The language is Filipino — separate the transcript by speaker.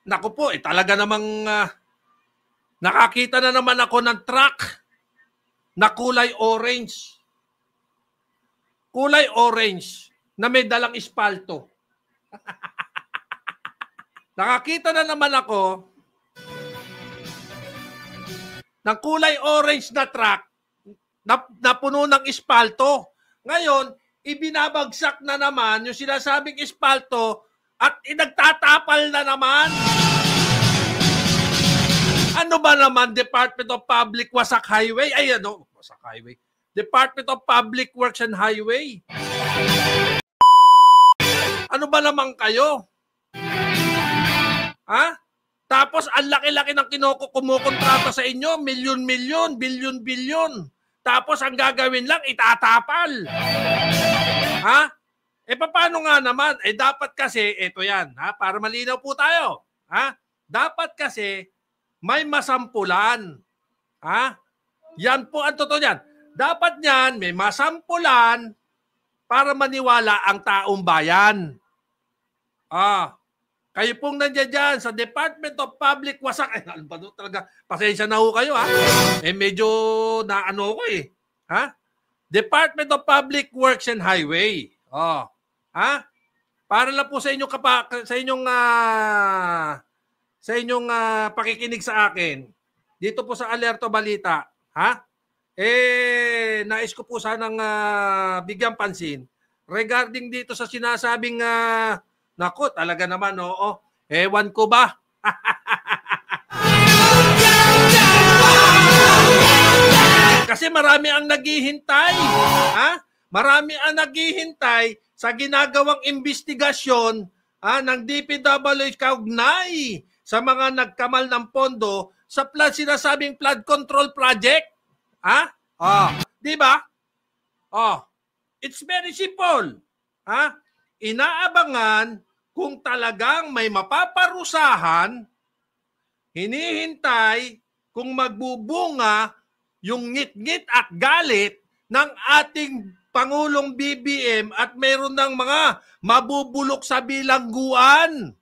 Speaker 1: naku po, talaga namang nakakita na naman ako ng truck na kulay orange. Kulay orange na may dalang espalto. Nakakita na naman ako ng kulay orange na truck na puno ng espalto. Ngayon, ibinabagsak na naman yung sinasabing espalto at nagtatapal na naman. Ano ba naman, Department of Public Wasak Highway? Ay, ano? Wasak Highway. Department of Public Works and Highway. Ano ba naman kayo? Ha? Tapos, ang laki-laki ng kumukontrata sa inyo. Milyon-milyon, bilyon-bilyon. Tapos, ang gagawin lang, itatapal. Ha? Paano nga naman? Dapat kasi, ito yan, ha? Para malinaw po tayo. Ha? Dapat kasi, may masampulan. Ha? Yan po ang totoo yan. Dapat yan, may masampulan para maniwala ang taong bayan. Kayo pong nandiyan dyan sa Department of Public Wasak. Ano ba talaga? Pasensya na ho kayo, ha? Medyo naano ko eh. Ha? Department of Public Works and Highway. Ha? Para lang po sa inyong sa inyong pakikinig sa akin, dito po sa Alerto Balita, ha? Nais ko po sanang bigyan pansin regarding dito sa sinasabing, naku, talaga naman, oo, ewan ko ba? Kasi marami ang naghihintay, ha? Marami ang naghihintay sa ginagawang investigasyon ng DPWH kaugnay sa mga nagkamal ng pondo sa sinasabing flood control project. Ha? Di ba? It's very simple. Ha? Inaabangan kung talagang may mapaparusahan, hinihintay kung magbubunga yung ngit-ngit at galit ng ating Pangulong BBM at mayroon ng mga mabubulok sa bilangguan.